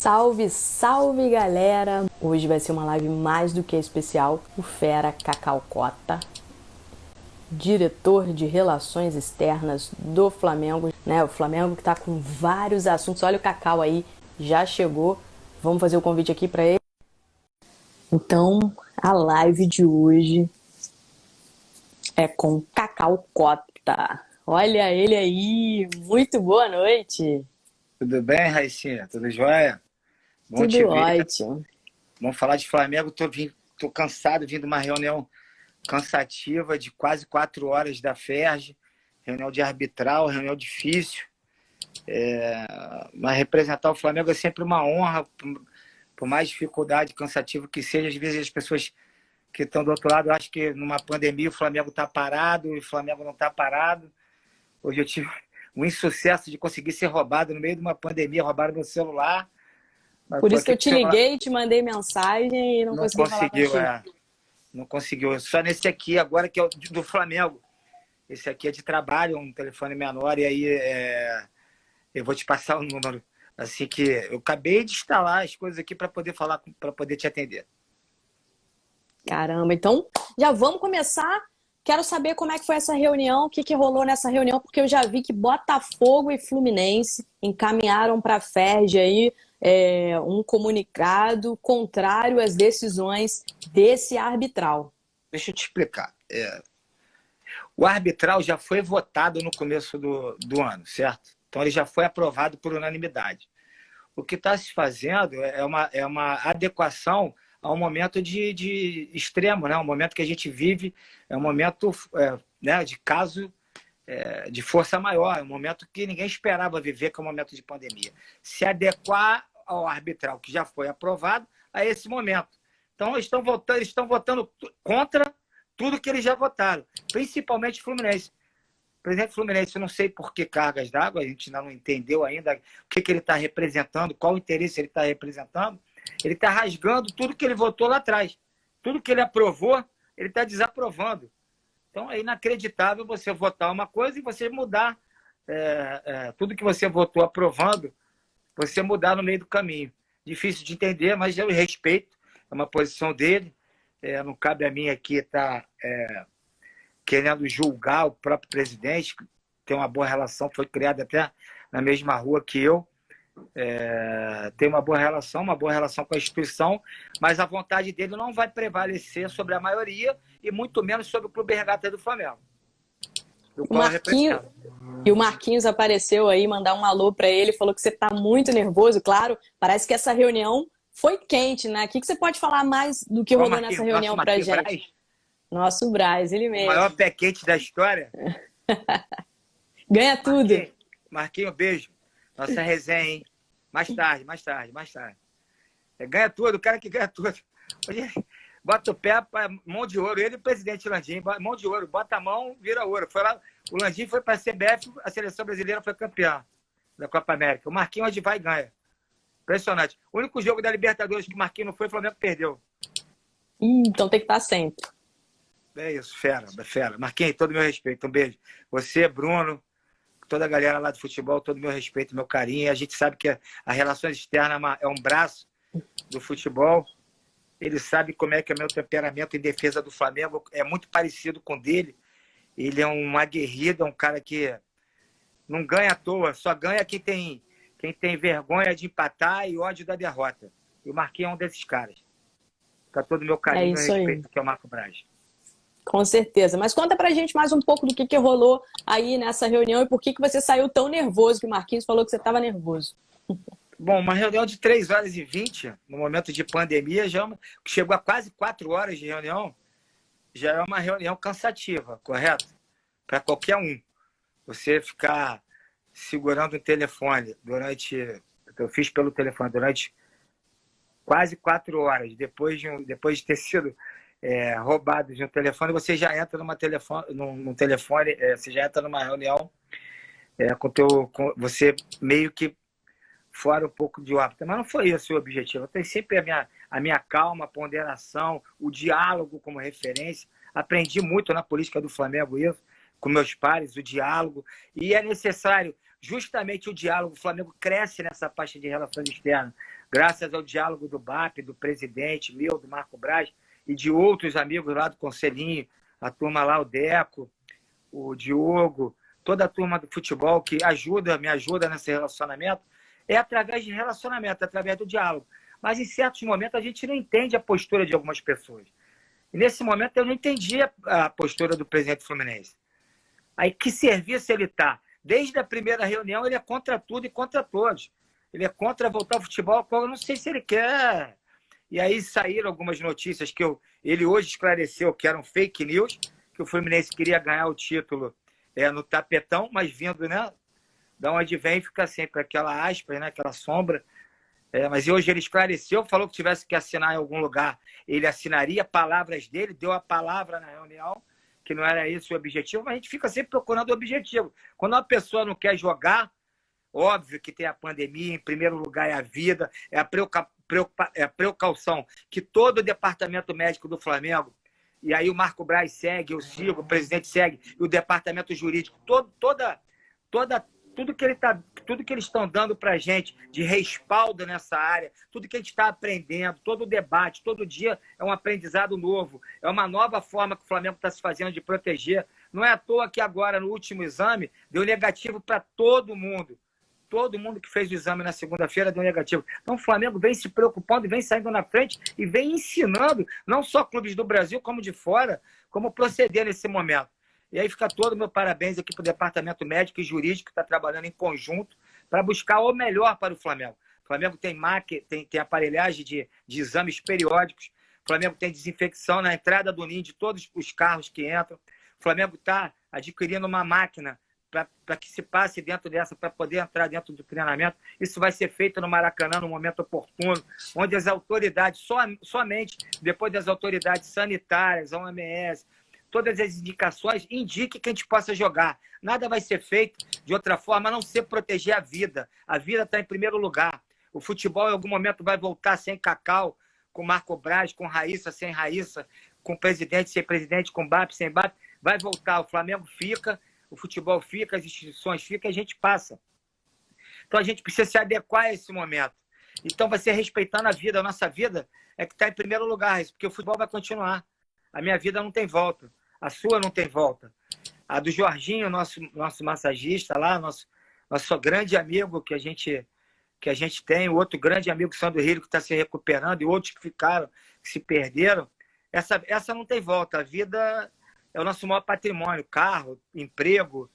Salve, salve galera! Hoje vai ser uma live mais do que especial. O fera Cacau Cota, diretor de relações externas do Flamengo, né? O Flamengo que tá com vários assuntos. Olha o Cacau aí, já chegou. Vamos fazer o convite aqui para ele. Então, a live de hoje é com Cacau Cota. Olha ele aí, muito boa noite. Tudo bem, Raicinha? Tudo jóia? Bom te Tudo ver. ótimo. Vamos falar de Flamengo. Tô cansado, vim de uma reunião cansativa de quase 4 horas da FERJ, reunião de arbitral, reunião difícil. Mas representar o Flamengo é sempre uma honra, por mais dificuldade, cansativo que seja. Às vezes as pessoas que estão do outro lado acham que numa pandemia o Flamengo está parado e o Flamengo não está parado. Hoje eu tive um insucesso de conseguir ser roubado no meio de uma pandemia, roubaram meu celular. Mas Por tô isso que aqui eu com o te celular. liguei, te mandei mensagem e não Não consegui falar conseguiu, contigo. não conseguiu. Só nesse aqui agora, que é o do Flamengo. Esse aqui é de trabalho, um telefone menor, e aí eu vou te passar o número. Assim que eu acabei de instalar as coisas aqui para poder falar, para poder te atender. Caramba, então já vamos começar. Quero saber como é que foi essa reunião, o que que rolou nessa reunião, porque eu já vi que Botafogo e Fluminense encaminharam para a FERJ aí um comunicado contrário às decisões desse arbitral. Deixa eu te explicar. O arbitral já foi votado no começo do ano, certo? Então ele já foi aprovado por unanimidade. O que está se fazendo é uma adequação a um momento de extremo, né? Um momento que a gente vive, é um momento né, de caso de força maior, é um momento que ninguém esperava viver, que é um momento de pandemia. Se adequar ao arbitral que já foi aprovado a esse momento. Então, eles estão votando contra tudo que eles já votaram, principalmente o Fluminense. O presidente Fluminense, eu não sei por que cargas d'água, a gente ainda não entendeu ainda o que ele está representando, qual interesse ele está representando. Ele está rasgando tudo que ele votou lá atrás. Tudo que ele aprovou, ele está desaprovando. Então é inacreditável você votar uma coisa e você mudar tudo que você votou aprovando, você mudar no meio do caminho. Difícil de entender, mas eu respeito, é uma posição dele. Não cabe a mim aqui estar querendo julgar o próprio presidente, tem uma boa relação, foi criado até na mesma rua que eu. Tem uma boa relação com a instituição, mas a vontade dele não vai prevalecer sobre a maioria e muito menos sobre o Clube Regata do Flamengo, do qual eu represento. O Marquinhos apareceu aí, mandar um alô para ele, falou que você está muito nervoso, claro. Parece que essa reunião foi quente, né? O que você pode falar mais do que rolou nessa reunião pra gente? Braz, Nosso Braz, ele o mesmo. maior pé quente da história. Ganha tudo. Marquinhos, beijo. Nossa resenha, hein? Mais tarde. Ganha tudo, o cara que ganha tudo. Bota o pé, mão de ouro. Ele e o presidente Landim, mão de ouro. Bota a mão, vira ouro. Foi lá, o Landim foi para a CBF, a seleção brasileira foi campeã da Copa América. O Marquinhos onde vai ganha. Impressionante. O único jogo da Libertadores que o Marquinhos não foi, o Flamengo perdeu. Então tem que estar sempre. É isso, fera. Marquinhos, todo o meu respeito. Um beijo. Você, Bruno, toda a galera lá do futebol, todo o meu respeito, meu carinho. A gente sabe que a relações externas é um braço do futebol. Ele sabe como é que é o meu temperamento em defesa do Flamengo. É muito parecido com o dele. Ele é um aguerrido, é um cara que não ganha à toa. Só ganha quem tem vergonha de empatar e ódio da derrota. E o Marquinhos é um desses caras. Fica todo o meu carinho e respeito, que é o Marco Braz. Com certeza. Mas conta pra gente mais um pouco do que rolou aí nessa reunião e por que você saiu tão nervoso, que o Marquinhos falou que você estava nervoso. Bom, uma reunião de 3h20, no momento de pandemia, que chegou a quase 4 horas de reunião, já é uma reunião cansativa, correto? Para qualquer um. Você ficar segurando o telefone eu fiz pelo telefone durante quase 4 horas, depois de ter sido roubado de um telefone, você já entra num telefone, você já entra numa reunião você meio que fora um pouco de órbita. Mas não foi esse o objetivo. Eu tenho sempre a minha calma, a ponderação, o diálogo como referência. Aprendi muito na política do Flamengo isso, com meus pares, o diálogo. E é necessário justamente o diálogo. O Flamengo cresce nessa faixa de relações externas, graças ao diálogo do BAP, do presidente, meu, do Marco Braz, e de outros amigos lá do Conselhinho, a turma lá, o Deco, o Diogo, toda a turma do futebol que me ajuda nesse relacionamento, é através de relacionamento, através do diálogo. Mas em certos momentos a gente não entende a postura de algumas pessoas. E nesse momento eu não entendi a postura do presidente Fluminense. Aí que serviço ele está? Desde a primeira reunião ele é contra tudo e contra todos. Ele é contra voltar ao futebol, eu não sei se ele quer. E aí saíram algumas notícias que ele hoje esclareceu que eram fake news, que o Fluminense queria ganhar o título no tapetão, mas vindo, né? Da onde vem, fica sempre aquela aspas, né? Aquela sombra. Mas hoje ele esclareceu, falou que tivesse que assinar em algum lugar, ele assinaria, palavras dele, deu a palavra na reunião, que não era esse o objetivo, mas a gente fica sempre procurando o objetivo. Quando uma pessoa não quer jogar, óbvio que tem a pandemia, em primeiro lugar é a vida, é a precaução que todo o departamento médico do Flamengo, e aí o Marco Braz segue, eu sigo, o presidente segue, e o departamento jurídico, tudo que eles estão dando para a gente de respaldo nessa área, tudo que a gente está aprendendo, todo o debate, todo dia é um aprendizado novo, é uma nova forma que o Flamengo está se fazendo de proteger. Não é à toa que agora, no último exame, deu negativo para todo mundo. Todo mundo que fez o exame na segunda-feira deu negativo. Então o Flamengo vem se preocupando, vem saindo na frente e vem ensinando, não só clubes do Brasil, como de fora, como proceder nesse momento. E aí fica todo o meu parabéns aqui para o departamento médico e jurídico que está trabalhando em conjunto para buscar o melhor para o Flamengo. O Flamengo tem aparelhagem de exames periódicos. O Flamengo tem desinfecção na entrada do ninho de todos os carros que entram. O Flamengo está adquirindo uma máquina para que se passe dentro dessa, para poder entrar dentro do treinamento. Isso vai ser feito no Maracanã, no momento oportuno, onde as autoridades, somente depois das autoridades sanitárias, a OMS, todas as indicações indiquem que a gente possa jogar. Nada vai ser feito de outra forma, a não ser proteger a vida. A vida está em primeiro lugar. O futebol em algum momento vai voltar sem Cacau, com Marco Braz, com Raíssa, sem Raíssa, com presidente, sem presidente, com BAP, sem BAP. Vai voltar. O Flamengo fica, o futebol fica, as instituições ficam, a gente passa. Então a gente precisa se adequar a esse momento. Então vai ser respeitando a vida. A nossa vida é que está em primeiro lugar, porque o futebol vai continuar. A minha vida não tem volta. A sua não tem volta. A do Jorginho, nosso massagista lá, nosso grande amigo que a gente tem, o outro grande amigo, Sandro Rio, que está se recuperando, e outros que ficaram, que se perderam. Essa não tem volta. A vida é o nosso maior patrimônio. Carro, emprego,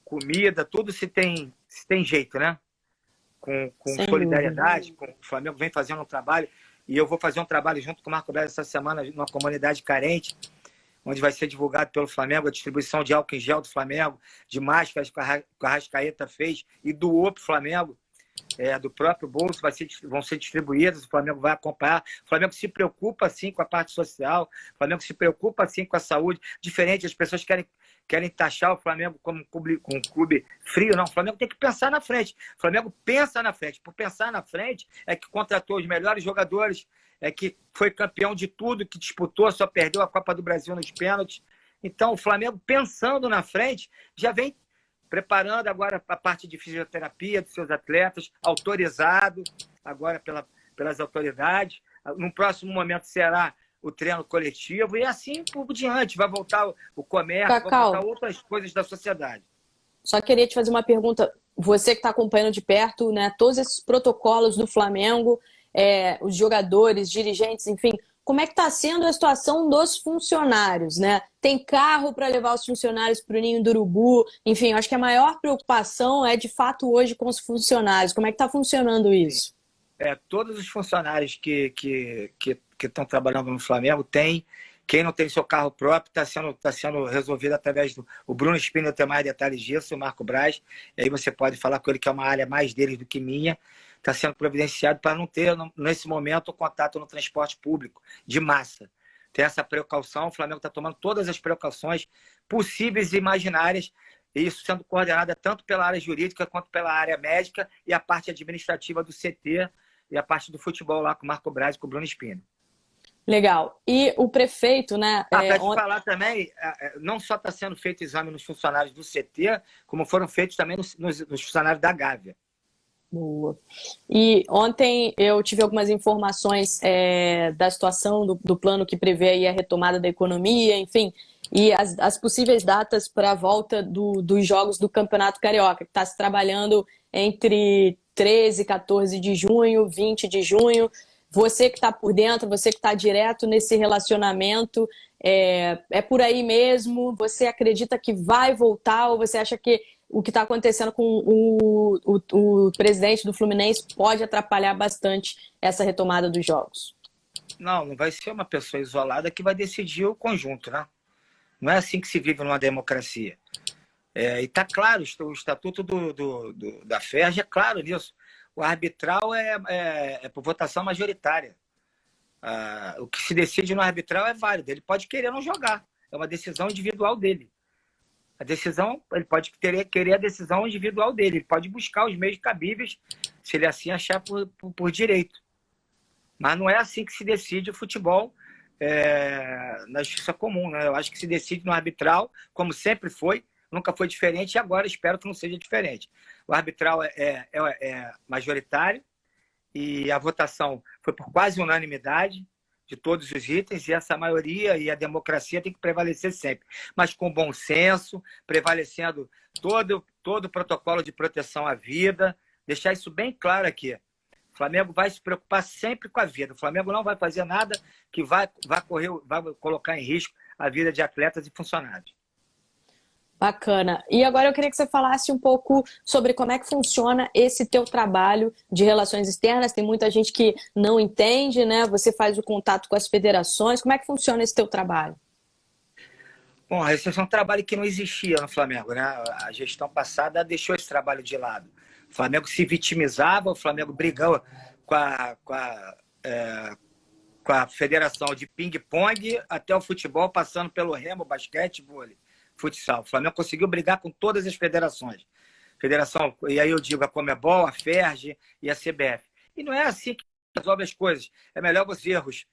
comida, tudo se tem jeito, né? Com solidariedade, com o Flamengo vem fazendo um trabalho, e eu vou fazer um trabalho junto com o Marco Braz essa semana numa comunidade carente, onde vai ser divulgado pelo Flamengo a distribuição de álcool em gel do Flamengo, de máscaras que o Arrascaeta fez e doou para o Flamengo, do próprio bolso, vão ser distribuídas, o Flamengo vai acompanhar. O Flamengo se preocupa, sim, com a parte social, o Flamengo se preocupa, sim, com a saúde, diferente, as pessoas querem taxar o Flamengo como um clube frio, não, o Flamengo tem que pensar na frente, o Flamengo pensa na frente, por pensar na frente é que contratou os melhores jogadores, é que foi campeão de tudo, que disputou, só perdeu a Copa do Brasil nos pênaltis. Então, o Flamengo, pensando na frente, já vem preparando agora a parte de fisioterapia dos seus atletas, autorizado agora pelas autoridades. No próximo momento será o treino coletivo e assim por diante. Vai voltar o comércio, Cacau, vai voltar outras coisas da sociedade. Só queria te fazer uma pergunta. Você que está acompanhando de perto, né, todos esses protocolos do Flamengo, os jogadores, dirigentes, enfim, como é que está sendo a situação dos funcionários, né? Tem carro para levar os funcionários para o Ninho do Urubu? Enfim, eu acho que a maior preocupação é, de fato, hoje com os funcionários. Como é que está funcionando isso? Todos os funcionários que estão trabalhando no Flamengo têm. Quem não tem seu carro próprio está sendo resolvido através do... O Bruno Spindler tem mais detalhes disso, o Marco Braz. E aí você pode falar com ele que é uma área mais deles do que minha. Está sendo providenciado para não ter, nesse momento, o contato no transporte público de massa. Tem essa precaução, o Flamengo está tomando todas as precauções possíveis e imaginárias, e isso sendo coordenado tanto pela área jurídica quanto pela área médica e a parte administrativa do CT e a parte do futebol lá com o Marco Braz e com o Bruno Spindler. Legal. E o prefeito, né? Para te falar também, não só está sendo feito exame nos funcionários do CT, como foram feitos também nos funcionários da Gávea. Boa. E ontem eu tive algumas informações da situação do plano que prevê aí a retomada da economia, enfim, e as possíveis datas para a volta dos jogos do Campeonato Carioca, que está se trabalhando entre 13 e 14 de junho, 20 de junho. Você que está por dentro, você que está direto nesse relacionamento, é por aí mesmo? Você acredita que vai voltar ou você acha que o que está acontecendo com o presidente do Fluminense pode atrapalhar bastante essa retomada dos jogos? Não, não vai ser uma pessoa isolada que vai decidir o conjunto, né? Não é assim que se vive numa democracia. E está claro, o estatuto da FERJ é claro nisso. O arbitral é por votação majoritária. O que se decide no arbitral é válido. Ele pode querer não jogar. É uma decisão individual dele. A decisão, ele pode querer a decisão individual dele. Ele pode buscar os meios cabíveis, se ele assim achar por direito. Mas não é assim que se decide o futebol na justiça comum, né? Eu acho que se decide no arbitral, como sempre foi, nunca foi diferente e agora espero que não seja diferente. O arbitral é majoritário e a votação foi por quase unanimidade de todos os itens, e essa maioria e a democracia tem que prevalecer sempre, mas com bom senso, prevalecendo todo o protocolo de proteção à vida, deixar isso bem claro aqui. O Flamengo vai se preocupar sempre com a vida. O Flamengo não vai fazer nada que vai colocar em risco a vida de atletas e funcionários. Bacana. E agora eu queria que você falasse um pouco sobre como é que funciona esse teu trabalho de relações externas. Tem muita gente que não entende, né? Você faz o contato com as federações. Como é que funciona esse teu trabalho? Bom, esse é um trabalho que não existia no Flamengo, né? A gestão passada deixou esse trabalho de lado. O Flamengo se vitimizava, o Flamengo brigava com a federação de ping-pong até o futebol, passando pelo remo, basquete, vôlei, futsal. O Flamengo conseguiu brigar com todas as federações. E aí eu digo a Conmebol, a FERJ e a CBF. E não é assim que resolve as coisas. É melhor os erros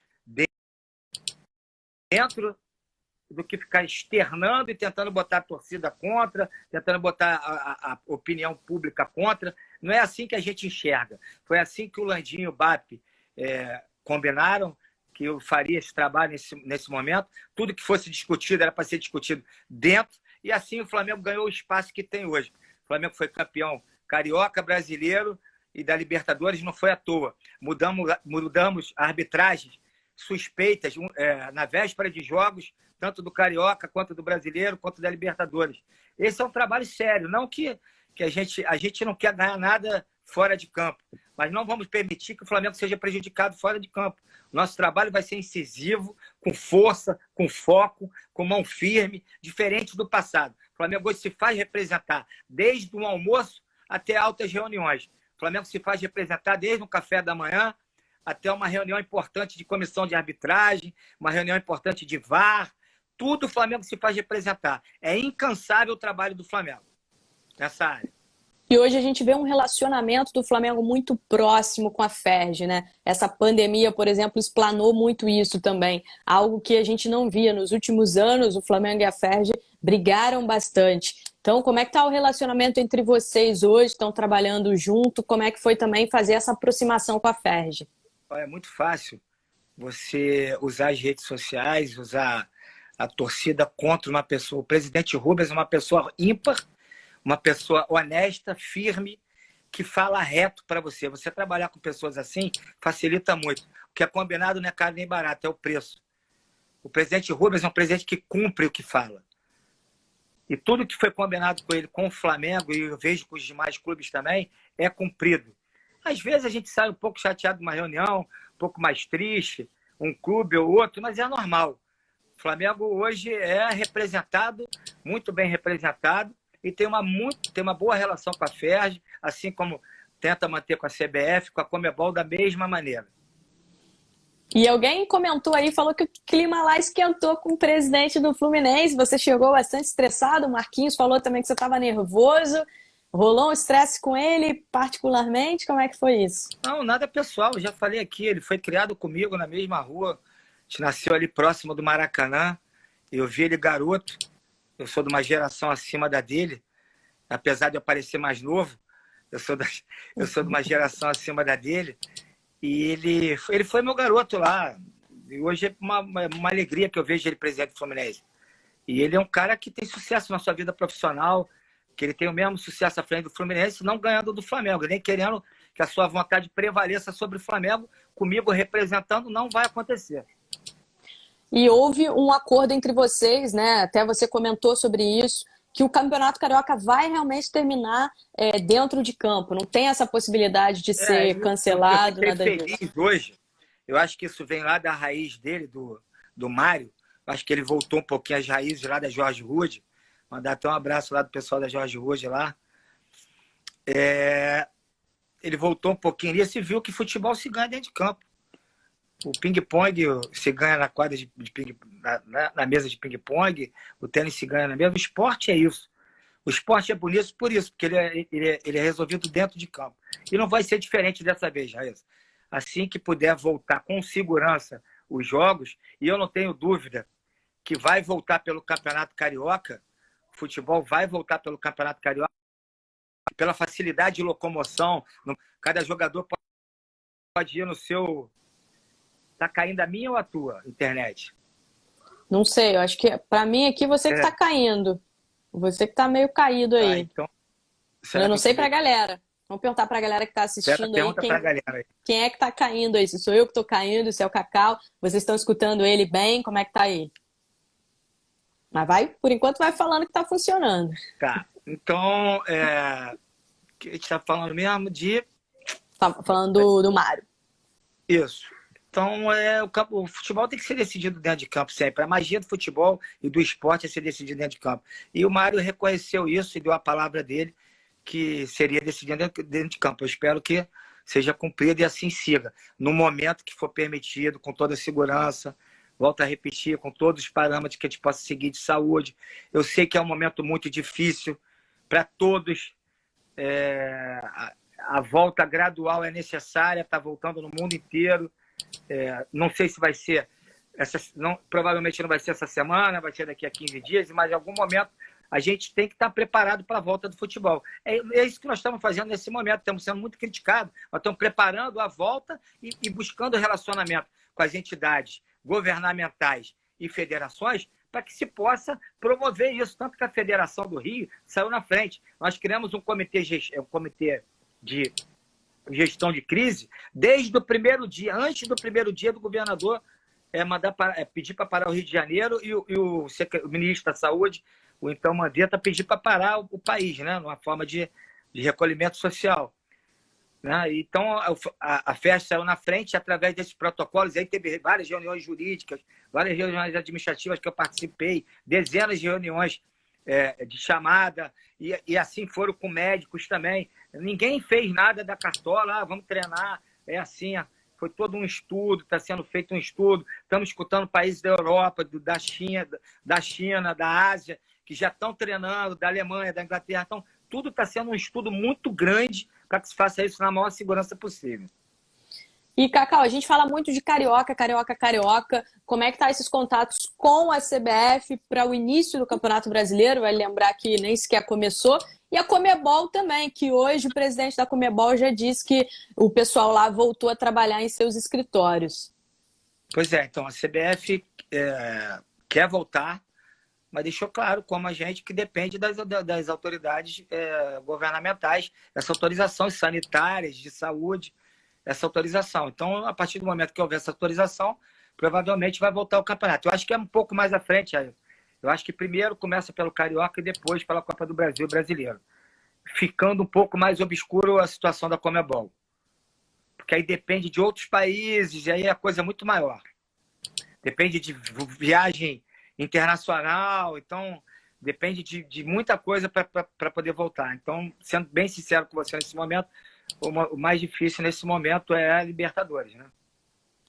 dentro do que ficar externando e tentando botar a torcida contra, tentando botar a opinião pública contra. Não é assim que a gente enxerga. Foi assim que o Landim e o BAP combinaram que eu faria esse trabalho nesse momento. Tudo que fosse discutido era para ser discutido dentro, e assim o Flamengo ganhou o espaço que tem hoje. O Flamengo foi campeão carioca, brasileiro e da Libertadores, não foi à toa. Mudamos arbitragens suspeitas na véspera de jogos, tanto do carioca, quanto do brasileiro, quanto da Libertadores. Esse é um trabalho sério, não que a gente não quer ganhar nada fora de campo, mas não vamos permitir que o Flamengo seja prejudicado fora de campo. Nosso trabalho vai ser incisivo, com força, com foco, com mão firme, diferente do passado. O Flamengo hoje se faz representar desde o almoço até altas reuniões. O Flamengo se faz representar desde o café da manhã até uma reunião importante de comissão de arbitragem, uma reunião importante de VAR. Tudo o Flamengo se faz representar. É incansável o trabalho do Flamengo nessa área. E hoje a gente vê um relacionamento do Flamengo muito próximo com a FERJ, né? Essa pandemia, por exemplo, explanou muito isso também. Algo que a gente não via nos últimos anos, o Flamengo e a FERJ brigaram bastante. Então, como é que está o relacionamento entre vocês hoje? Estão trabalhando junto? Como é que foi também fazer essa aproximação com a FERJ? É muito fácil você usar as redes sociais, usar a torcida contra uma pessoa. O presidente Rubens é uma pessoa ímpar, uma pessoa honesta, firme, que fala reto para você. Você trabalhar com pessoas assim facilita muito. O que é combinado não é caro nem barato, é o preço. O presidente Rubens é um presidente que cumpre o que fala. E tudo que foi combinado com ele, com o Flamengo, e eu vejo com os demais clubes também, é cumprido. Às vezes a gente sai um pouco chateado de uma reunião, um pouco mais triste, um clube ou outro, mas é normal. O Flamengo hoje é representado, muito bem representado, e tem uma boa relação com a FERJ, assim como tenta manter com a CBF, com a Conmebol, da mesma maneira. E alguém comentou aí, falou que o clima lá esquentou com o presidente do Fluminense. Você chegou bastante estressado, o Marquinhos falou também que você estava nervoso. Rolou um estresse com ele particularmente? Como é que foi isso? Não, nada pessoal, eu já falei aqui, ele foi criado comigo na mesma rua, gente nasceu ali próximo do Maracanã. Eu vi ele garoto. Eu sou de uma geração acima da dele. Apesar de eu parecer mais novo, eu sou de uma geração acima da dele. E ele foi meu garoto lá. E hoje é uma alegria que eu vejo ele presidente do Fluminense. E ele é um cara que tem sucesso na sua vida profissional, que ele tem o mesmo sucesso à frente do Fluminense, não ganhando do Flamengo, nem querendo que a sua vontade prevaleça sobre o Flamengo, comigo representando, não vai acontecer. E houve um acordo entre vocês, né? Até você comentou sobre isso, que o Campeonato Carioca vai realmente terminar dentro de campo. Não tem essa possibilidade de ser cancelado, eu nada feliz disso. Hoje, eu acho que isso vem lá da raiz dele, do Mário. Acho que ele voltou um pouquinho às raízes lá da Jorge Rude. Mandar até um abraço lá do pessoal da Jorge Rude lá. Ele voltou um pouquinho nisso e viu que futebol se ganha dentro de campo. O ping-pong se ganha na quadra de ping, na mesa de ping-pong, o tênis se ganha na mesa. O esporte é isso. O esporte é bonito por isso, porque ele é resolvido dentro de campo. E não vai ser diferente dessa vez, Raíssa. Assim que puder voltar com segurança os jogos, e eu não tenho dúvida que vai voltar pelo Campeonato Carioca, o futebol vai voltar pelo Campeonato Carioca, pela facilidade de locomoção. Cada jogador pode ir no seu... Tá caindo a minha ou a tua internet? Não sei, eu acho que para mim aqui você que tá caindo. Você que tá meio caído aí. Então, eu não sei pra galera. Vamos perguntar pra galera que tá assistindo aí. Quem é que tá caindo aí? Se sou eu que tô caindo, se é o Cacau. Vocês estão escutando ele bem? Como é que tá aí? Mas por enquanto vai falando que tá funcionando. Tá. Então, a gente tá falando mesmo de... Tá falando do Mário. Isso. Então, o futebol tem que ser decidido dentro de campo sempre. A magia do futebol e do esporte é ser decidido dentro de campo. E o Mário reconheceu isso e deu a palavra dele que seria decidido dentro de campo. Eu espero que seja cumprido e assim siga. No momento que for permitido, com toda a segurança, volto a repetir, com todos os parâmetros que a gente possa seguir de saúde. Eu sei que é um momento muito difícil para todos. A volta gradual é necessária, está voltando no mundo inteiro. Não sei se vai ser, provavelmente não vai ser essa semana, vai ser daqui a 15 dias, mas em algum momento a gente tem que estar preparado para a volta do futebol. É isso que nós estamos fazendo nesse momento, estamos sendo muito criticados, nós estamos preparando a volta e buscando relacionamento com as entidades governamentais e federações para que se possa promover isso, tanto que a Federação do Rio saiu na frente. Nós criamos um comitê de gestão de crise, desde o primeiro dia, antes do primeiro dia do governador pedir para parar o Rio de Janeiro e o ministro da Saúde, o então Mandetta, pedir para parar o país, né, numa forma de recolhimento social. Né? Então, a festa saiu na frente através desses protocolos. Aí teve várias reuniões jurídicas, várias reuniões administrativas que eu participei, dezenas de reuniões de chamada, e assim foram com médicos também. Ninguém fez nada da cartola, vamos treinar, é assim, foi todo um estudo, está sendo feito um estudo, estamos escutando países da Europa, da China, da Ásia, que já estão treinando, da Alemanha, da Inglaterra, então tudo está sendo um estudo muito grande para que se faça isso na maior segurança possível. E, Cacau, a gente fala muito de carioca. Como é que tá esses contatos com a CBF para o início do Campeonato Brasileiro? Vai lembrar que nem sequer começou. E a Conmebol também, que hoje o presidente da Conmebol já disse que o pessoal lá voltou a trabalhar em seus escritórios. Pois é, então a CBF quer voltar, mas deixou claro, como a gente, que depende das autoridades governamentais, dessas autorizações sanitárias, de saúde, essa autorização. Então, a partir do momento que houver essa autorização, provavelmente vai voltar o campeonato. Eu acho que é um pouco mais à frente, eu acho que primeiro começa pelo Carioca e depois pela Copa do Brasil brasileiro. Ficando um pouco mais obscuro a situação da Conmebol. Porque aí depende de outros países, e aí a coisa é muito maior. Depende de viagem internacional, então depende de muita coisa para poder voltar. Então, sendo bem sincero com você nesse momento, o mais difícil nesse momento é a Libertadores, né?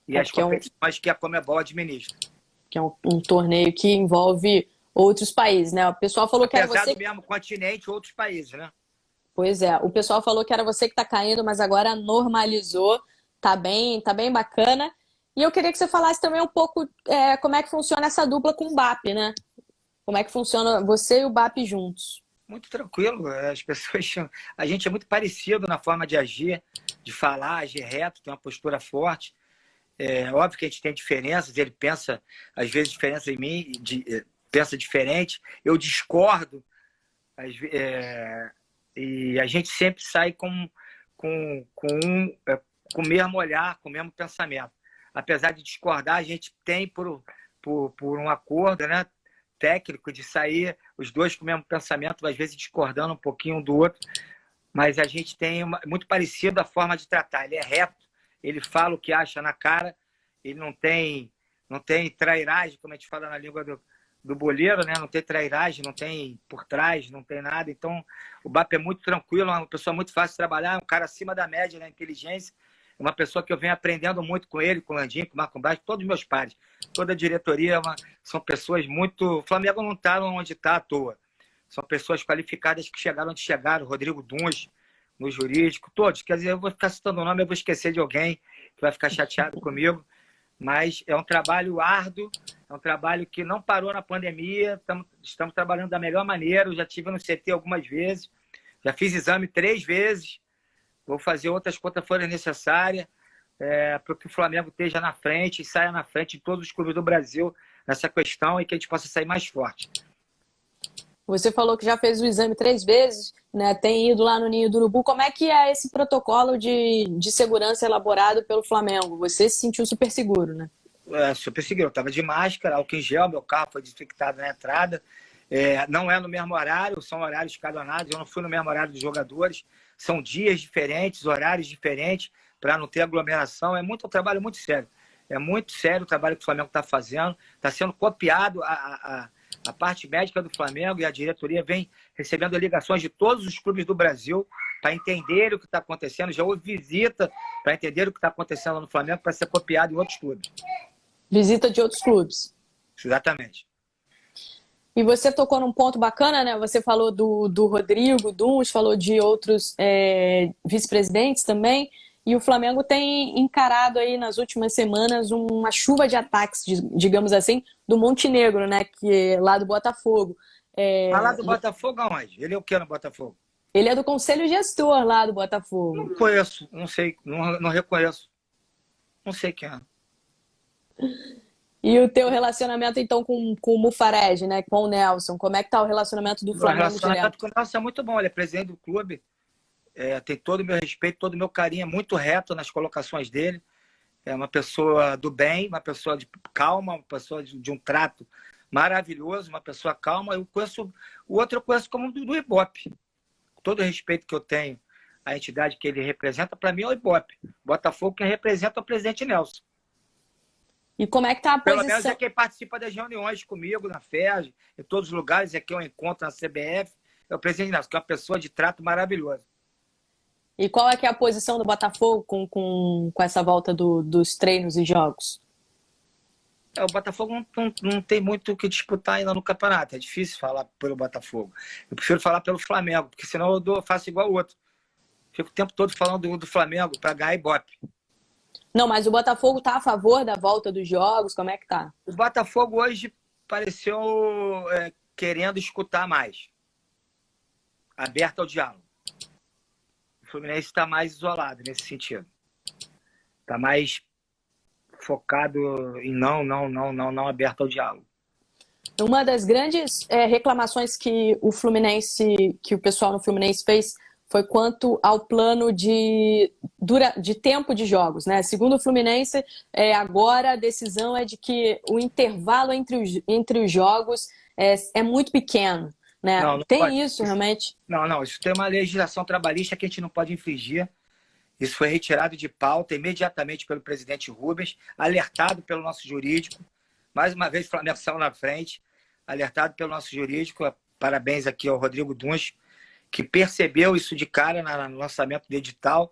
E as competições que a Conmebol administra. Que é um torneio que envolve outros países, né? O pessoal falou que era você... Apesar do mesmo continente, outros países, né? Pois é, o pessoal falou que era você que tá caindo, mas agora normalizou, tá bem bacana. E eu queria que você falasse também um pouco como é que funciona essa dupla com o BAP, né? Como é que funciona você e o BAP juntos? Muito tranquilo, as pessoas. A gente é muito parecido na forma de agir, de falar, agir reto, tem uma postura forte. É óbvio que a gente tem diferenças, ele pensa, às vezes, diferença em mim, pensa diferente, eu discordo, e a gente sempre sai com o mesmo olhar, com o mesmo pensamento. Apesar de discordar, a gente tem por um acordo, né, técnico de sair os dois com o mesmo pensamento, às vezes discordando um pouquinho um do outro, mas a gente tem muito parecido a forma de tratar. Ele é reto, ele fala o que acha na cara, ele não tem trairagem, como a gente fala na língua do boleiro, né? Não tem trairagem, não tem por trás, não tem nada. Então, o BAP é muito tranquilo, é uma pessoa muito fácil de trabalhar, um cara acima da média na inteligência, uma pessoa que eu venho aprendendo muito com ele, com o Landinho, com o Marco Braz, todos os meus pares. Toda a diretoria são pessoas muito... O Flamengo não está onde está à toa. São pessoas qualificadas que chegaram onde chegaram. Rodrigo Duns, no jurídico, todos. Quer dizer, eu vou ficar citando o nome, eu vou esquecer de alguém que vai ficar chateado comigo. Mas é um trabalho árduo, é um trabalho que não parou na pandemia. Estamos trabalhando da melhor maneira. Eu já estive no CT algumas vezes, já fiz exame 3 vezes. Vou fazer outras quantas forem necessárias para que o Flamengo esteja na frente e saia na frente de todos os clubes do Brasil nessa questão e que a gente possa sair mais forte. Você falou que já fez o exame 3 vezes, né? Tem ido lá no Ninho do Urubu. Como é que é esse protocolo de segurança elaborado pelo Flamengo? Você se sentiu super seguro, né? Super seguro. Eu estava de máscara, álcool em gel, meu carro foi desinfectado na entrada. Não é no mesmo horário, são horários escalonados. Eu não fui no mesmo horário dos jogadores. São dias diferentes, horários diferentes, para não ter aglomeração. É um trabalho muito sério. É muito sério o trabalho que o Flamengo está fazendo. Está sendo copiado a parte médica do Flamengo e a diretoria vem recebendo ligações de todos os clubes do Brasil para entender o que está acontecendo. Já houve visita para entender o que está acontecendo no Flamengo para ser copiado em outros clubes. Visita de outros clubes. Exatamente. E você tocou num ponto bacana, né? Você falou do Rodrigo Duns, falou de outros vice-presidentes também. E o Flamengo tem encarado aí nas últimas semanas uma chuva de ataques, digamos assim, do Montenegro, né? Que é lá do Botafogo. Mas lá do Botafogo aonde? Ele é o que no Botafogo? Ele é do Conselho Gestor lá do Botafogo. Não conheço, não sei, não reconheço. Não sei quem é. E o teu relacionamento, então, com o Mufarege, né? Com o Nelson, como é que tá o relacionamento do Flamengo direto? O relacionamento com o Nelson é muito bom, ele é presidente do clube, tem todo o meu respeito, todo o meu carinho, é muito reto nas colocações dele. É uma pessoa do bem, uma pessoa de calma, uma pessoa de um trato maravilhoso, uma pessoa calma. Eu conheço, o outro eu conheço como do Ibope. Todo o respeito que eu tenho à entidade que ele representa, para mim é o Ibope. Botafogo quem representa é o presidente Nelson. E como é que tá a posição? Pelo menos é quem participa das reuniões comigo na FERJ, em todos os lugares, é quem eu encontro na CBF, é o presidente Nelson, que é uma pessoa de trato maravilhoso. E qual é que é a posição do Botafogo com essa volta dos treinos e jogos? O Botafogo não tem muito o que disputar ainda no campeonato. É difícil falar pelo Botafogo. Eu prefiro falar pelo Flamengo, porque senão eu faço igual o outro. Fico o tempo todo falando do Flamengo para ganhar Ibope. Não, mas o Botafogo tá a favor da volta dos jogos? Como é que tá? O Botafogo hoje pareceu querendo escutar mais. Aberto ao diálogo. O Fluminense está mais isolado nesse sentido. Está mais focado em não aberto ao diálogo. Uma das grandes reclamações que o pessoal no Fluminense fez foi quanto ao plano de tempo de jogos, né? Segundo o Fluminense, agora a decisão é de que o intervalo entre os jogos é muito pequeno, né? Não tem pode. Isso realmente? Não, isso tem uma legislação trabalhista que a gente não pode infringir. Isso foi retirado de pauta imediatamente pelo presidente Rubens, alertado pelo nosso jurídico. Mais uma vez, o Flamengo saiu na frente, alertado pelo nosso jurídico. Parabéns aqui ao Rodrigo Duns, que percebeu isso de cara no lançamento do edital.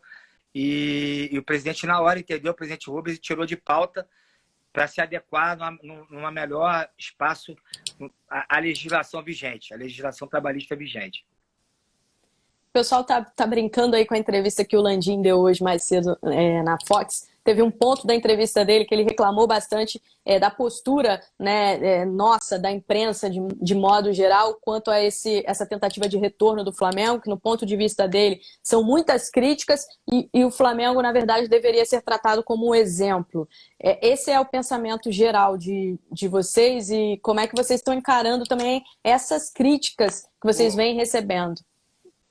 E o presidente, na hora, entendeu, o presidente Rubens, e tirou de pauta para se adequar numa melhor espaço à legislação vigente, a legislação trabalhista vigente. pessoal tá brincando aí com a entrevista que o Landim deu hoje mais cedo na Fox. Teve um ponto da entrevista dele que ele reclamou bastante da postura, né, nossa, da imprensa de modo geral, quanto a essa tentativa de retorno do Flamengo, que no ponto de vista dele são muitas críticas e o Flamengo, na verdade, deveria ser tratado como um exemplo. Esse é o pensamento geral de vocês e como é que vocês estão encarando também essas críticas que vocês vêm recebendo?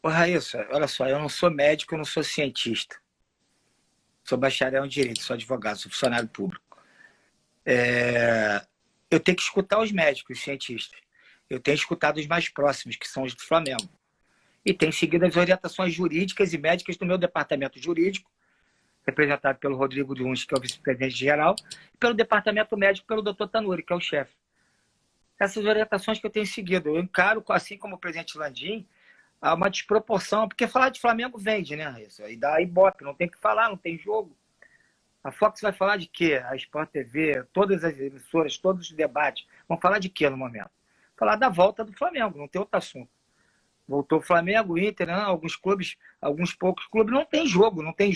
Ô, Raíssa, olha só, eu não sou médico, eu não sou cientista. Sou bacharel em Direito, sou advogado, sou funcionário público. Eu tenho que escutar os médicos, os cientistas. Eu tenho escutado os mais próximos, que são os do Flamengo. E tenho seguido as orientações jurídicas e médicas do meu departamento jurídico, representado pelo Rodrigo Duns, que é o vice-presidente geral, e pelo departamento médico, pelo Dr. Tanuri, que é o chefe. Essas orientações que eu tenho seguido. Eu encaro, assim como o presidente Landim, há uma desproporção, porque falar de Flamengo vende, né, Raíssa? Aí dá ibope, não tem o que falar, não tem jogo. A Fox vai falar de quê? A Sport TV, todas as emissoras, todos os debates, vão falar de quê no momento? Falar da volta do Flamengo, não tem outro assunto. Voltou o Flamengo, o Inter, né? Alguns clubes, alguns poucos clubes, não tem jogo, não tem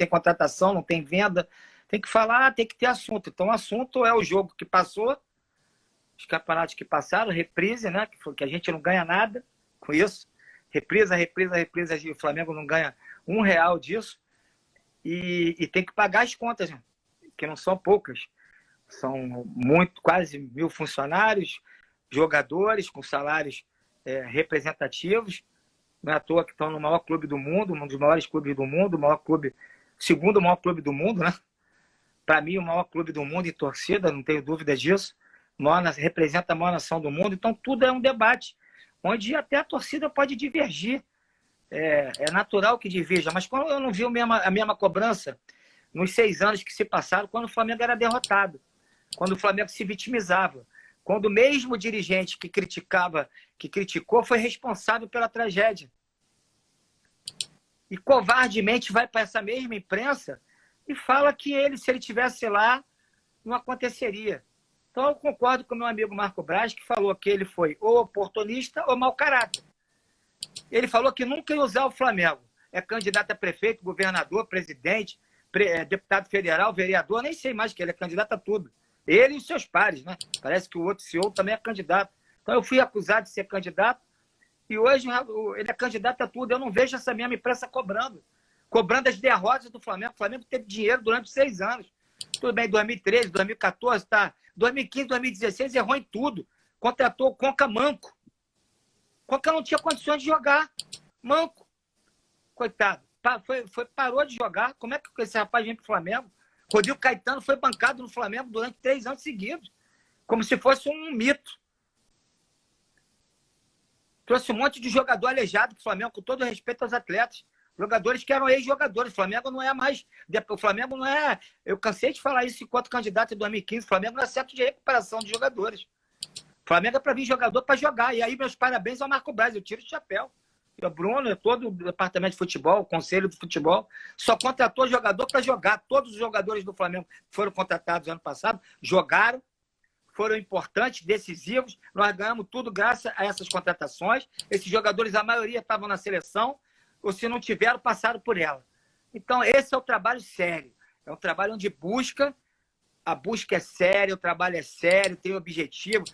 contratação, não tem venda. Tem que falar, tem que ter assunto. Então, o assunto é o jogo que passou, os campeonatos que passaram, reprise, né? Que a gente não ganha nada com isso. Reprisa, e o Flamengo não ganha R$1 disso. E tem que pagar as contas, né? Que não são poucas. São quase 1.000 funcionários, jogadores com salários representativos. Não é à toa que estão no maior clube do mundo, um dos maiores clubes do mundo, segundo maior clube do mundo, né? Para mim, o maior clube do mundo em torcida, não tenho dúvida disso. Representa a maior nação do mundo. Então, tudo é um debate, onde até a torcida pode divergir. É natural que divirja, mas quando eu não vi a mesma cobrança nos 6 anos que se passaram, quando o Flamengo era derrotado, quando o Flamengo se vitimizava, quando o mesmo dirigente que criticou, foi responsável pela tragédia. E covardemente vai para essa mesma imprensa e fala que se ele tivesse lá, não aconteceria. Então eu concordo com o meu amigo Marco Braz, que falou que ele foi ou oportunista ou mau caráter. Ele falou que nunca ia usar o Flamengo. É candidato a prefeito, governador, presidente, deputado federal, vereador, nem sei mais que ele é candidato a tudo. Ele e os seus pares, né? Parece que o outro CEO também é candidato. Então eu fui acusado de ser candidato e hoje ele é candidato a tudo. Eu não vejo essa mesma imprensa cobrando as derrotas do Flamengo. O Flamengo teve dinheiro durante 6 anos. Tudo bem, 2013, 2014, tá? 2015, 2016, errou em tudo. Contratou o Conca manco. Conca não tinha condições de jogar. Manco. Coitado. Parou de jogar. Como é que esse rapaz vem pro Flamengo? Rodrigo Caetano foi bancado no Flamengo durante 3 anos seguidos. Como se fosse um mito. Trouxe um monte de jogador aleijado pro Flamengo, com todo respeito aos atletas. Jogadores que eram ex-jogadores. O Flamengo não é mais... O Flamengo não é... Eu cansei de falar isso enquanto candidato em 2015. O Flamengo não é centro de recuperação de jogadores. O Flamengo é para vir jogador para jogar. E aí, meus parabéns ao Marco Braz. Eu tiro o chapéu. O Bruno, todo o departamento de futebol, o conselho do futebol, só contratou jogador para jogar. Todos os jogadores do Flamengo foram contratados ano passado, jogaram, foram importantes, decisivos. Nós ganhamos tudo graças a essas contratações. Esses jogadores, a maioria, estavam na seleção, ou se não tiveram, passaram por ela. Então, esse é o trabalho sério. É um trabalho onde a busca é séria, o trabalho é sério, tem objetivo.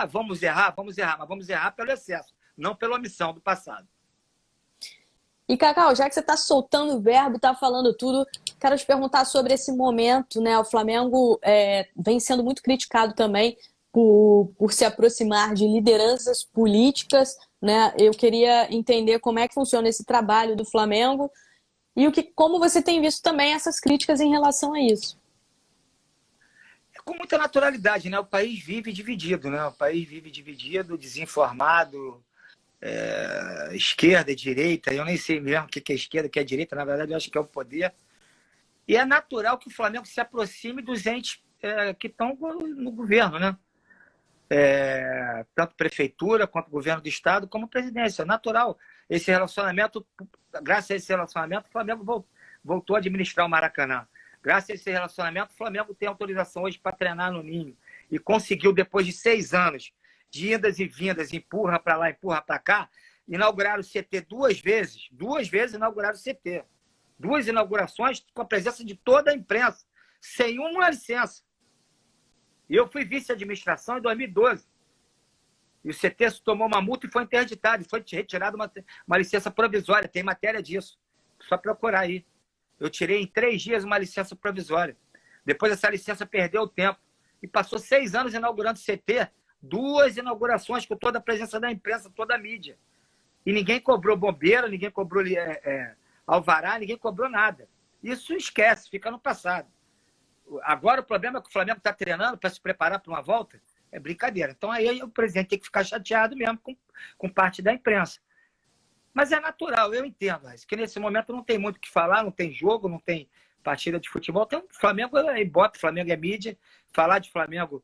Vamos errar, mas vamos errar pelo excesso, não pela omissão do passado. E, Cacau, já que você está soltando o verbo, está falando tudo, quero te perguntar sobre esse momento, né? O Flamengo vem sendo muito criticado também por se aproximar de lideranças políticas, né? Eu queria entender como é que funciona esse trabalho do Flamengo e como você tem visto também essas críticas em relação a isso. Com muita naturalidade, né? O país vive dividido, né? O país vive dividido, desinformado, esquerda e direita. Eu nem sei mesmo o que é esquerda, o que é direita. Na verdade, eu acho que é o poder. E é natural que o Flamengo se aproxime dos entes que estão no governo, né? Tanto prefeitura, quanto governo do estado, como presidência. É natural. Esse relacionamento, graças a esse relacionamento, o Flamengo voltou a administrar o Maracanã. Graças a esse relacionamento, o Flamengo tem autorização hoje para treinar no Ninho. E conseguiu, depois de 6 anos de idas e vindas, empurra para lá, empurra para cá, inauguraram o CT duas vezes inauguraram o CT. Duas inaugurações com a presença de toda a imprensa, sem uma licença. E eu fui vice-administração em 2012. E o CT tomou uma multa e foi interditado, e foi retirada uma licença provisória, tem matéria disso. Só procurar aí. Eu tirei em 3 dias uma licença provisória. Depois essa licença perdeu o tempo. E passou 6 anos inaugurando o CT, 2 inaugurações com toda a presença da imprensa, toda a mídia. E ninguém cobrou bombeiro, ninguém cobrou alvará, ninguém cobrou nada. Isso esquece, fica no passado. Agora o problema é que o Flamengo está treinando para se preparar para uma volta. É brincadeira. Então aí o presidente tem que ficar chateado mesmo com parte da imprensa. Mas é natural, eu entendo. Que nesse momento não tem muito o que falar, não tem jogo, não tem partida de futebol. Tem o Flamengo é ibope, Flamengo é mídia. Falar de Flamengo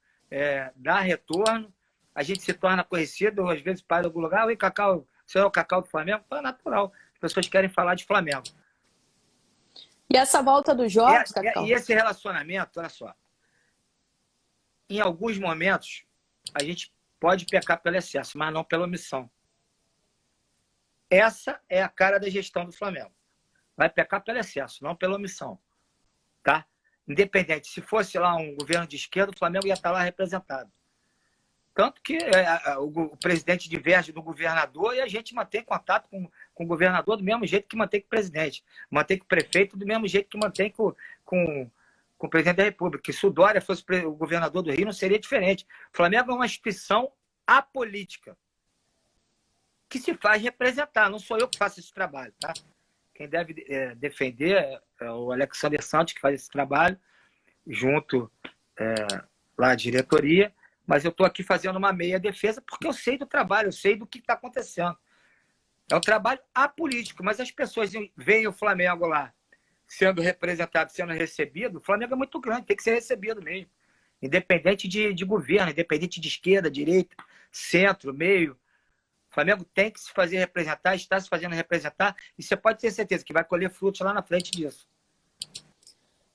dá retorno. A gente se torna conhecido, às vezes para algum lugar. Oi, Cacau, você é o Cacau do Flamengo? Então é natural. As pessoas querem falar de Flamengo. E essa volta dos jogos, Cacau? E esse relacionamento, olha só. Em alguns momentos, a gente pode pecar pelo excesso, mas não pela omissão. Essa é a cara da gestão do Flamengo. Vai pecar pelo excesso, não pela omissão. Tá? Independente, se fosse lá um governo de esquerda, o Flamengo ia estar lá representado. Tanto que o presidente diverge do governador e a gente mantém contato com o governador do mesmo jeito que mantém com o presidente. Mantém com o prefeito do mesmo jeito que mantém com o presidente da República. Que se o Dória fosse o governador do Rio, não seria diferente. O Flamengo é uma instituição apolítica que se faz representar. Não sou eu que faço esse trabalho, tá? Quem deve defender é o Alexandre Santos, que faz esse trabalho, junto lá à diretoria. Mas eu estou aqui fazendo uma meia defesa porque eu sei do trabalho, eu sei do que está acontecendo. É um trabalho apolítico, mas as pessoas veem o Flamengo lá sendo representado, sendo recebido. O Flamengo é muito grande, tem que ser recebido mesmo. Independente de governo, independente de esquerda, direita, centro, meio. O Flamengo tem que se fazer representar, está se fazendo representar, e você pode ter certeza que vai colher frutos lá na frente disso.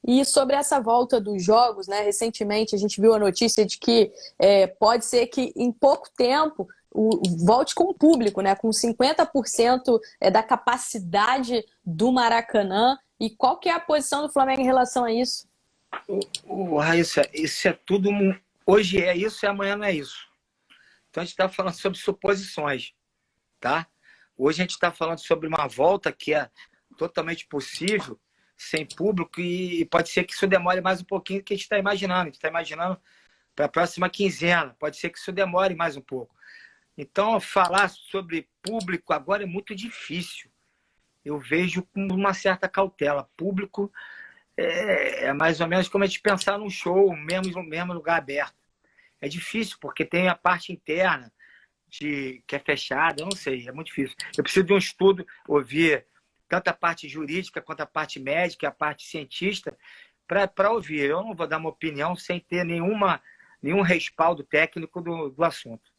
E sobre essa volta dos jogos, né? Recentemente a gente viu a notícia de que pode ser que em pouco tempo volte com o público, né? Com 50% da capacidade do Maracanã. E qual que é a posição do Flamengo em relação a isso? Raíssa, isso é tudo. Hoje é isso e amanhã não é isso. Então a gente está falando sobre suposições, tá? Hoje a gente está falando sobre uma volta que é totalmente possível, sem público, e pode ser que isso demore mais um pouquinho do que a gente está imaginando. A gente está imaginando para a próxima quinzena. Pode ser que isso demore mais um pouco. Então, falar sobre público agora é muito difícil. Eu vejo com uma certa cautela. Público é mais ou menos como a gente pensar num show, mesmo lugar aberto. É difícil, porque tem a parte interna que é fechada. Eu não sei, é muito difícil. Eu preciso de um estudo, ouvir tanto a parte jurídica quanto a parte médica, a parte cientista, para ouvir. Eu não vou dar uma opinião sem ter nenhum respaldo técnico do assunto.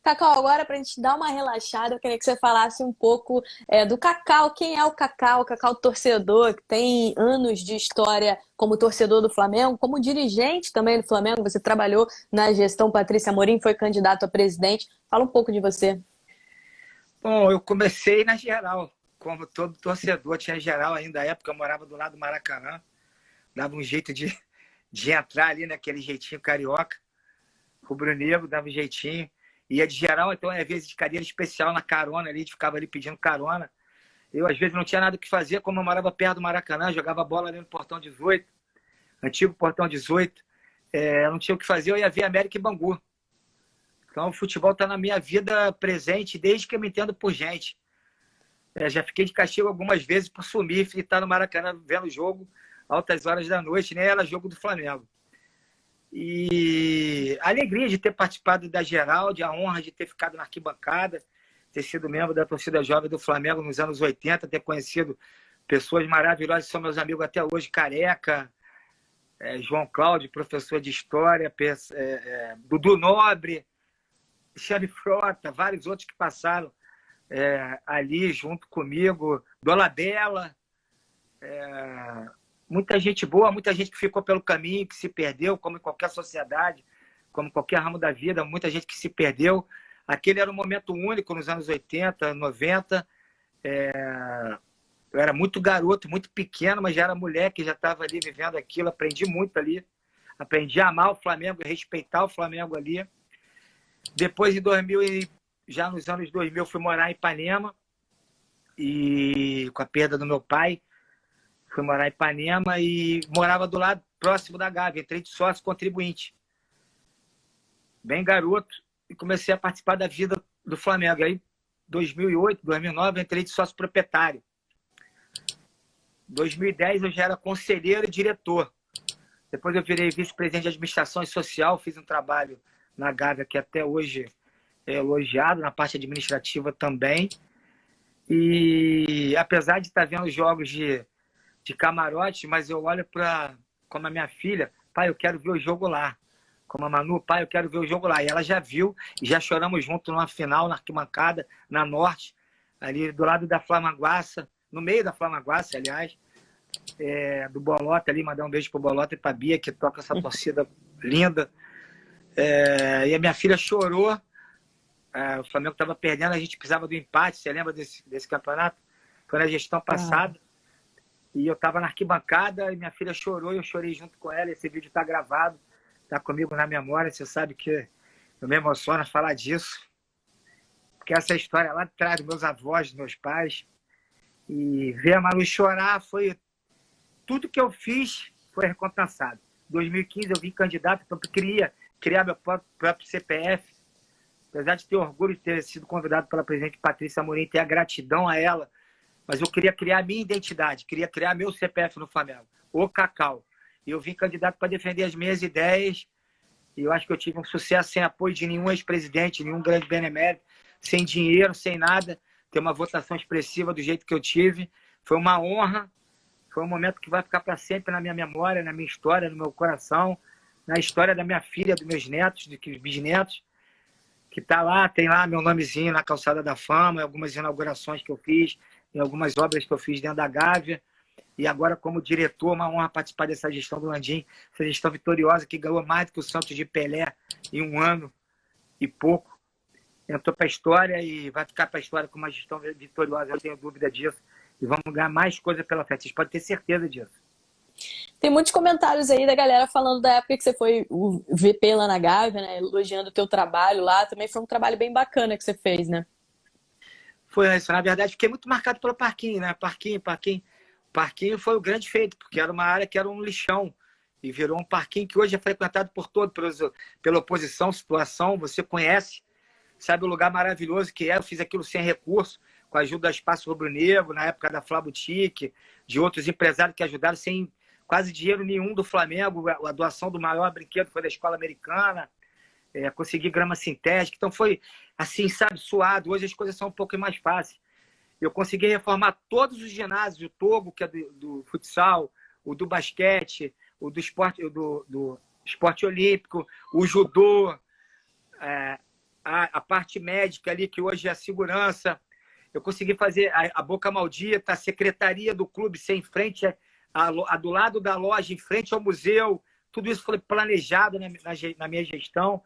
Cacau, agora para a gente dar uma relaxada, eu queria que você falasse um pouco do Cacau. Quem é o Cacau? O Cacau torcedor, que tem anos de história como torcedor do Flamengo, como dirigente também do Flamengo. Você trabalhou na gestão Patrícia Amorim, foi candidato a presidente. Fala um pouco de você. Bom, eu comecei na geral. Como todo torcedor, tinha geral ainda na época, eu morava do lado do Maracanã, dava um jeito de entrar ali naquele jeitinho carioca, rubro-negro, dava um jeitinho, ia de geral, então às vezes de cadeira especial na carona ali, a gente ficava ali pedindo carona. Eu às vezes não tinha nada o que fazer, como eu morava perto do Maracanã, jogava bola ali no Portão 18, antigo Portão 18, não tinha o que fazer, eu ia ver América e Bangu. Então o futebol está na minha vida presente desde que eu me entendo por gente. Já fiquei de castigo algumas vezes por sumir e estar no Maracanã vendo o jogo altas horas da noite, nem era jogo do Flamengo. E a alegria de ter participado da Geralde, a honra de ter ficado na arquibancada, ter sido membro da torcida jovem do Flamengo nos anos 80, ter conhecido pessoas maravilhosas que são meus amigos até hoje, Careca, João Cláudio, professor de História, Dudu Nobre, Xavi Frota, vários outros que passaram ali junto comigo, Dolabella, muita gente boa, muita gente que ficou pelo caminho, que se perdeu, como em qualquer sociedade, como em qualquer ramo da vida, muita gente que se perdeu, aquele era um momento único nos anos 80, 90. Eu era muito garoto, muito pequeno, mas já era moleque, já estava ali vivendo aquilo, aprendi muito ali. Aprendi a amar o Flamengo, a respeitar o Flamengo ali. Depois, em 2000, já nos anos 2000, fui morar em Ipanema, e com a perda do meu pai, fui morar em Ipanema e morava do lado próximo da Gávea, entrei de sócio contribuinte. Bem garoto, e comecei a participar da vida do Flamengo. Aí, 2008, 2009, entrei de sócio proprietário. 2010 eu já era conselheiro e diretor. Depois eu virei vice-presidente de administração e social, fiz um trabalho na Gávea que até hoje é elogiado, na parte administrativa também. E apesar de estar vendo jogos de camarote, mas eu olho para como a minha filha, pai, eu quero ver o jogo lá. Como a Manu, pai, eu quero ver o jogo lá. E ela já viu, e já choramos junto numa final, na arquibancada, na Norte, ali do lado da Flamenguaça, no meio da Flamenguaça, aliás, do Bolota ali, mandar um beijo pro Bolota e pra Bia, que toca essa torcida linda. E a minha filha chorou. O Flamengo estava perdendo, a gente precisava do empate. Você lembra desse campeonato? Foi na gestão passada. E eu estava na arquibancada e minha filha chorou e eu chorei junto com ela. Esse vídeo está gravado, está comigo na memória. Você sabe que eu me emociono a falar disso. Porque essa história lá de trás dos meus avós, dos meus pais. E ver a Manu chorar foi... Tudo que eu fiz foi recompensado. Em 2015 eu vim candidato, então eu queria criar meu próprio CPF. Apesar de ter orgulho de ter sido convidado pela presidente Patrícia Amorim, ter a gratidão a ela, mas eu queria criar a minha identidade, queria criar meu CPF no Flamengo, o Cacau. E eu vim candidato para defender as minhas ideias, e eu acho que eu tive um sucesso sem apoio de nenhum ex-presidente, nenhum grande benemérito, sem dinheiro, sem nada, ter uma votação expressiva do jeito que eu tive. Foi uma honra, foi um momento que vai ficar para sempre na minha memória, na minha história, no meu coração, na história da minha filha, dos meus netos, dos bisnetos, que tá lá, tem lá meu nomezinho na Calçada da Fama, em algumas inaugurações que eu fiz, em algumas obras que eu fiz dentro da Gávea. E agora, como diretor, uma honra participar dessa gestão do Landim, essa gestão vitoriosa que ganhou mais do que o Santos de Pelé em um ano e pouco. Entrou para a história e vai ficar para a história com uma gestão vitoriosa, eu tenho dúvida disso. E vamos ganhar mais coisa pela frente, vocês podem ter certeza disso. Tem muitos comentários aí da galera falando da época que você foi o VP lá na Gávea, né? Elogiando o teu trabalho lá. Também foi um trabalho bem bacana que você fez, né? Foi isso. Na verdade, fiquei muito marcado pelo parquinho, né? Parquinho foi o grande feito, porque era uma área que era um lixão. E virou um parquinho que hoje é frequentado por todos, pela oposição, situação. Você conhece, sabe o lugar maravilhoso que é. Eu fiz aquilo sem recurso, com a ajuda do Espaço Rubro Negro, na época da Flá Boutique, de outros empresários que ajudaram sem quase dinheiro nenhum do Flamengo. A doação do maior brinquedo foi da Escola Americana. Consegui grama sintética. Então foi assim, sabe, suado. Hoje as coisas são um pouco mais fáceis. Eu consegui reformar todos os ginásios, o Togo, que é do futsal, o do basquete, o do esporte olímpico, o judô, a parte médica ali, que hoje é a segurança. Eu consegui fazer a Boca Maldita, a secretaria do clube ser em frente do lado da loja, em frente ao museu. Tudo isso foi planejado na minha gestão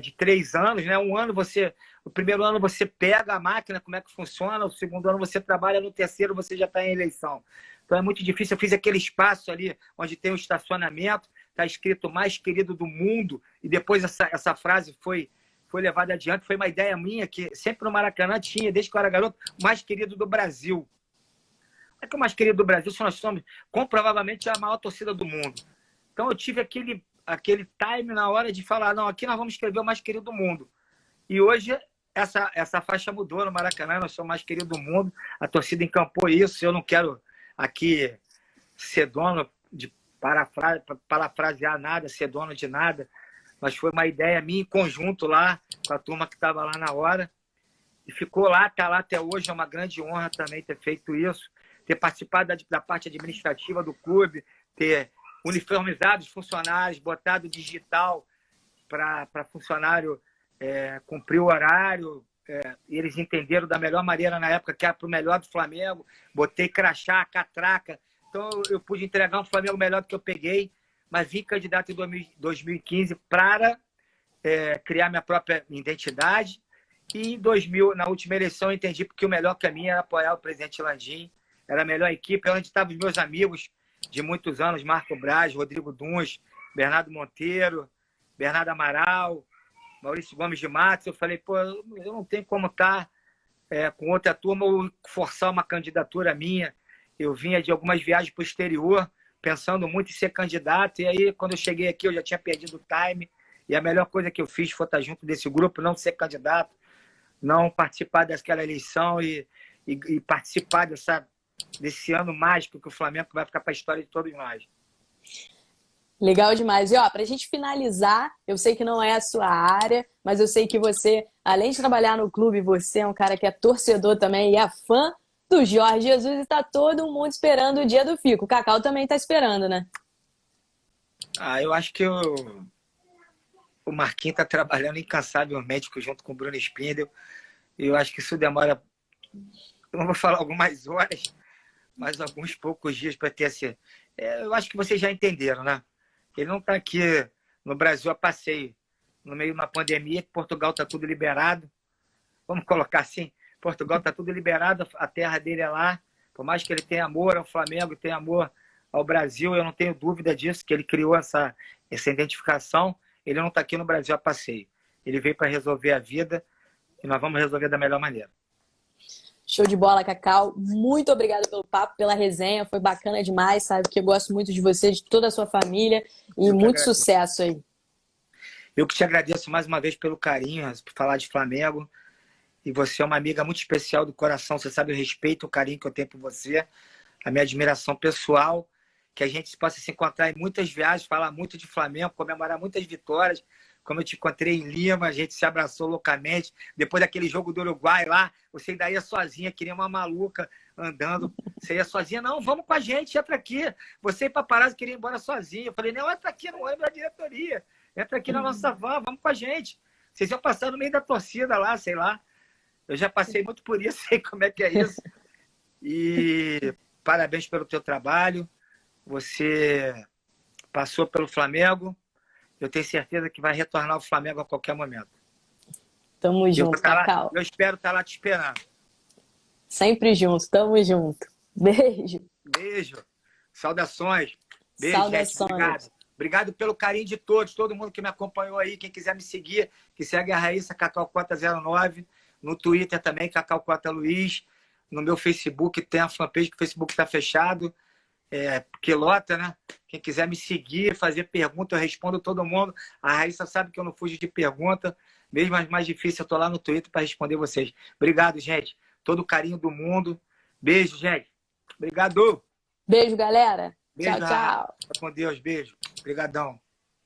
de 3 anos, né? O primeiro ano você pega a máquina, como é que funciona, o segundo ano você trabalha, no terceiro você já está em eleição. Então é muito difícil. Eu fiz aquele espaço ali onde tem o estacionamento, está escrito mais querido do mundo, e depois essa frase foi levada adiante. Foi uma ideia minha, que sempre no Maracanã tinha, desde que eu era garoto, o mais querido do Brasil. Não é que o mais querido do Brasil, se nós somos comprovavelmente a maior torcida do mundo. Então eu tive aquele time na hora de falar, não, aqui nós vamos escrever o mais querido do mundo. E hoje essa faixa mudou no Maracanã, nós somos o mais querido do mundo, a torcida encampou isso. Eu não quero aqui ser dono de parafrasear nada, ser dono de nada, mas foi uma ideia minha em conjunto lá, com a turma que estava lá na hora, e ficou lá, está lá até hoje. É uma grande honra também ter feito isso, ter participado da parte administrativa do clube, ter uniformizado os funcionários, botado digital para funcionário cumprir o horário, e eles entenderam da melhor maneira na época, que era para o melhor do Flamengo. Botei crachá, catraca, então eu pude entregar um Flamengo melhor do que eu peguei, mas vim candidato em 2015 para criar minha própria identidade, E em 2000, na última eleição, eu entendi porque o melhor caminho era apoiar o presidente Landim. Era a melhor equipe, onde estavam os meus amigos de muitos anos, Marco Braz, Rodrigo Duns, Bernardo Monteiro, Bernardo Amaral, Maurício Gomes de Matos. Eu falei, pô, eu não tenho como estar com outra turma ou forçar uma candidatura minha. Eu vinha de algumas viagens para o exterior, pensando muito em ser candidato, e aí, quando eu cheguei aqui, eu já tinha perdido o time, e a melhor coisa que eu fiz foi estar junto desse grupo, não ser candidato, não participar daquela eleição e participar desse ano mágico que o Flamengo vai ficar para a história de todos nós. Legal demais. E ó, pra gente finalizar, eu sei que não é a sua área, mas eu sei que você, além de trabalhar no clube, você é um cara que é torcedor também e é fã do Jorge Jesus, e tá todo mundo esperando o dia do Fico. O Cacau também tá esperando, né? Eu acho que o Marquinhos está trabalhando incansavelmente junto com o Bruno Spindel. Eu acho que isso demora, não vou falar algumas horas, mas alguns poucos dias para ter esse... eu acho que vocês já entenderam, né? Ele não está aqui no Brasil a passeio, no meio de uma pandemia, que Portugal está tudo liberado. Vamos colocar assim, Portugal está tudo liberado, a terra dele é lá. Por mais que ele tenha amor ao Flamengo, tenha amor ao Brasil, eu não tenho dúvida disso, que ele criou essa identificação. Ele não está aqui no Brasil a passeio. Ele veio para resolver a vida e nós vamos resolver da melhor maneira. Show de bola, Cacau. Muito obrigada pelo papo, pela resenha. Foi bacana demais, sabe? Que eu gosto muito de você, de toda a sua família. E muito sucesso aí. Eu que te agradeço mais uma vez pelo carinho, por falar de Flamengo. E você é uma amiga muito especial do coração. Você sabe o respeito, o carinho que eu tenho por você. A minha admiração pessoal. Que a gente possa se encontrar em muitas viagens, falar muito de Flamengo, comemorar muitas vitórias. Como eu te encontrei em Lima, a gente se abraçou loucamente. Depois daquele jogo do Uruguai lá, você ainda ia sozinha, queria uma maluca andando. Você ia sozinha, não, vamos com a gente, entra aqui. Você e paparazzi queria ir embora sozinha. Eu falei, não, entra aqui no ônibus da diretoria. Entra aqui na nossa van, vamos com a gente. Vocês iam passar no meio da torcida lá, sei lá. Eu já passei muito por isso, sei como é que é isso. E parabéns pelo teu trabalho. Você passou pelo Flamengo. Eu tenho certeza que vai retornar ao Flamengo a qualquer momento. Tamo junto, Cacau. Eu espero estar lá te esperando. Sempre junto, tamo junto. Beijo. Beijo. Saudações. Beijo, Saudações. gente. Obrigado. Obrigado pelo carinho de todos, todo mundo que me acompanhou aí. Quem quiser me seguir, que segue a Raíssa Cacau49. No Twitter também, Cacau Cota Luiz. No meu Facebook tem a fanpage, que o Facebook está fechado. Porque lota, né? Quem quiser me seguir, fazer pergunta, eu respondo todo mundo. A Raíssa sabe que eu não fujo de pergunta. Mesmo as mais difíceis, eu tô lá no Twitter para responder vocês. Obrigado, gente. Todo o carinho do mundo. Beijo, gente. Obrigado. Beijo, galera. Beijo, tchau, tchau. Fica com Deus. Beijo. Obrigadão.